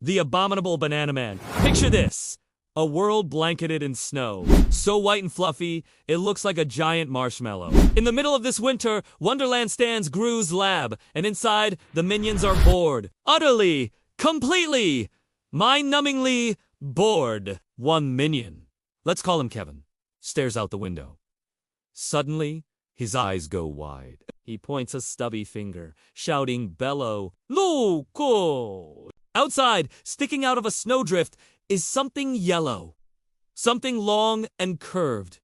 The Abominable Banana Man. Picture this. A world blanketed in snow. So white and fluffy, it looks like a giant marshmallow. In the middle of this winter, Wonderland stands Gru's lab, and inside, the minions are bored. Utterly, completely, mind-numbingly bored. One minion, let's call him Kevin, stares out the window. Suddenly, his eyes go wide. He points a stubby finger, shouting bellow, "Loco!" Outside, sticking out of a snowdrift, is something yellow. Something long and curved.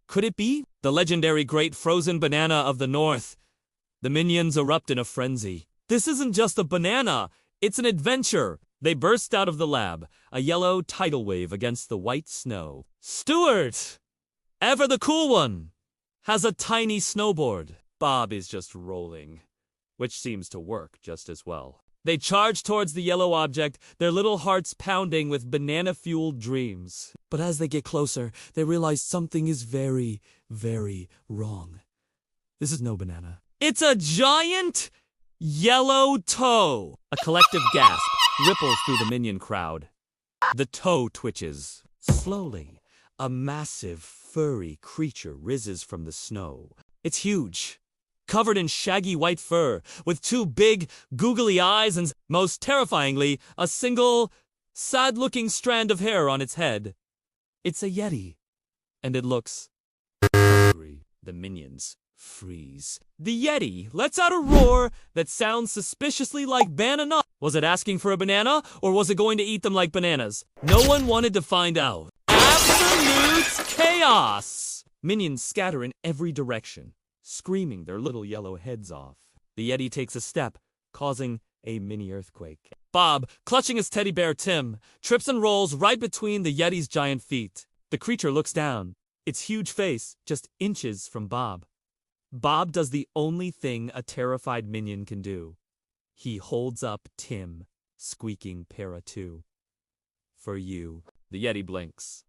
Could it be the legendary great frozen banana of the north? The minions erupt in a frenzy. This isn't just a banana, it's an adventure. They burst out of the lab, a yellow tidal wave against the white snow. Stuart, ever the cool one, has a tiny snowboard. Bob is just rolling, which seems to work just as well. They charge towards the yellow object, their little hearts pounding with banana-fueled dreams. But as they get closer, they realize something is very, very wrong. This is no banana. It's a giant yellow toe! A collective gasp ripples through the minion crowd. The toe twitches. Slowly, a massive, furry creature rises from the snow. It's huge, covered in shaggy white fur, with two big, googly eyes and, most terrifyingly, a single, sad-looking strand of hair on its head. It's a yeti, and it looks hungry. The minions freeze. The yeti lets out a roar that sounds suspiciously like banana. Was it asking for a banana, or was it going to eat them like bananas? No one wanted to find out. Absolute chaos! Minions scatter in every direction, screaming their little yellow heads off. The yeti takes a step, causing a mini earthquake. Bob, clutching his teddy bear Tim, trips and rolls right between the yeti's giant feet. The creature looks down, its huge face just inches from Bob. Bob does the only thing a terrified minion can do. He holds up Tim, squeaking para 2. For you. The yeti blinks.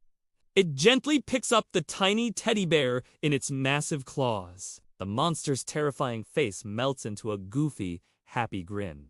It gently picks up the tiny teddy bear in its massive claws. The monster's terrifying face melts into a goofy, happy grin.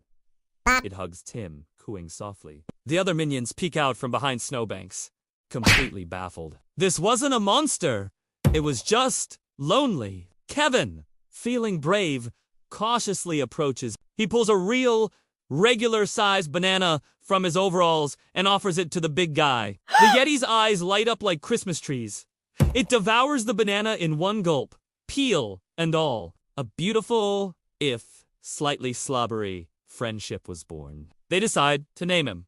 It hugs Tim, cooing softly. The other minions peek out from behind snowbanks, completely baffled. This wasn't a monster. It was just lonely. Kevin, feeling brave, cautiously approaches. He pulls a real, regular-sized banana from his overalls and offers it to the big guy. The yeti's eyes light up like Christmas trees. It devours the banana in one gulp, peel and all. A beautiful, if slightly slobbery, friendship was born. They decide to name him.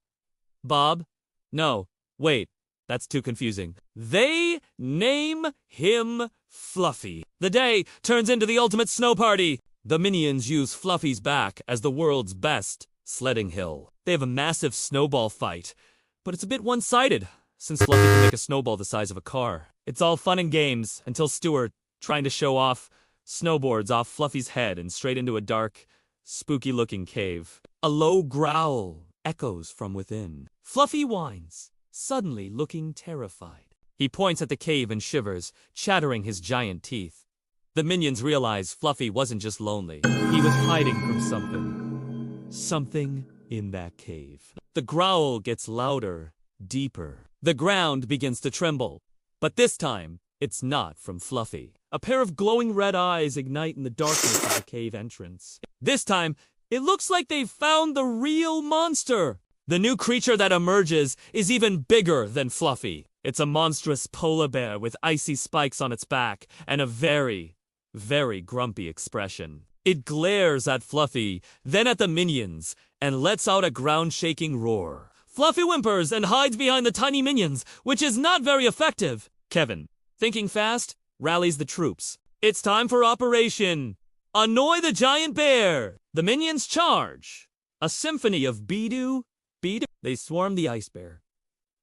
Bob? No, wait, that's too confusing. They name him Fluffy. The day turns into the ultimate snow party. The minions use Fluffy's back as the world's best sledding hill. They have a massive snowball fight, but it's a bit one-sided, since Fluffy can make a snowball the size of a car. It's all fun and games until Stuart, trying to show off, snowboards off Fluffy's head and straight into a dark, spooky-looking cave. A low growl echoes from within. Fluffy whines, suddenly looking terrified. He points at the cave and shivers, chattering his giant teeth. The minions realize Fluffy wasn't just lonely. He was hiding from something. Something in that cave. The growl gets louder, deeper. The ground begins to tremble. But this time, it's not from Fluffy. A pair of glowing red eyes ignite in the darkness of the cave entrance. This time, it looks like they've found the real monster. The new creature that emerges is even bigger than Fluffy. It's a monstrous polar bear with icy spikes on its back and a very, very grumpy expression. It glares at Fluffy, then at the minions, and lets out a ground-shaking roar. Fluffy whimpers and hides behind the tiny minions, which is not very effective. Kevin, thinking fast, rallies the troops. It's time for Operation Annoy the Giant Bear! The minions charge. A symphony of be-do, be-do. They swarm the ice bear.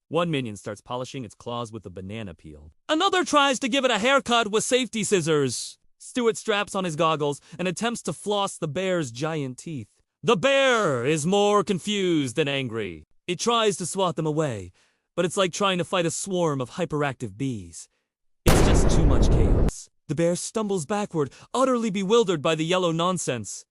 One minion starts polishing its claws with a banana peel. Another tries to give it a haircut with safety scissors. Stuart straps on his goggles and attempts to floss the bear's giant teeth. The bear is more confused than angry. It tries to swat them away, but it's like trying to fight a swarm of hyperactive bees. It's just too much chaos. The bear stumbles backward, utterly bewildered by the yellow nonsense.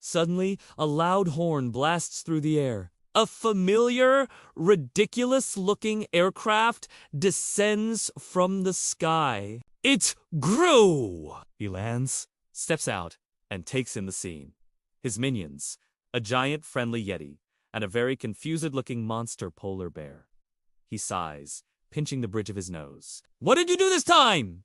Suddenly, a loud horn blasts through the air. a familiar, ridiculous-looking aircraft descends from the sky. It's Gru! He lands, steps out, and takes in the scene. His minions, a giant friendly yeti, and a very confused-looking monster polar bear. He sighs, pinching the bridge of his nose. What did you do this time?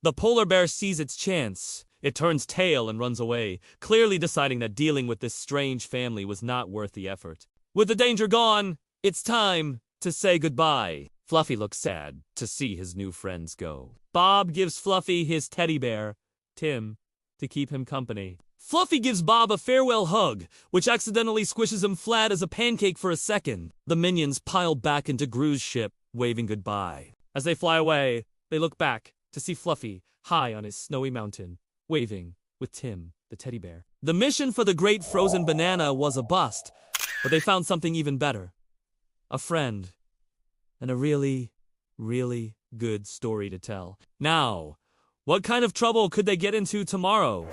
The polar bear sees its chance. It turns tail and runs away, clearly deciding that dealing with this strange family was not worth the effort. With the danger gone, it's time to say goodbye. Fluffy looks sad to see his new friends go. Bob gives Fluffy his teddy bear, Tim, to keep him company. Fluffy gives Bob a farewell hug, which accidentally squishes him flat as a pancake for a second. The minions pile back into Gru's ship, waving goodbye. As they fly away, they look back to see Fluffy high on his snowy mountain, waving with Tim, the teddy bear. The mission for the Great Frozen Banana was a bust, but they found something even better. A friend. And a really, really good story to tell. Now, what kind of trouble could they get into tomorrow?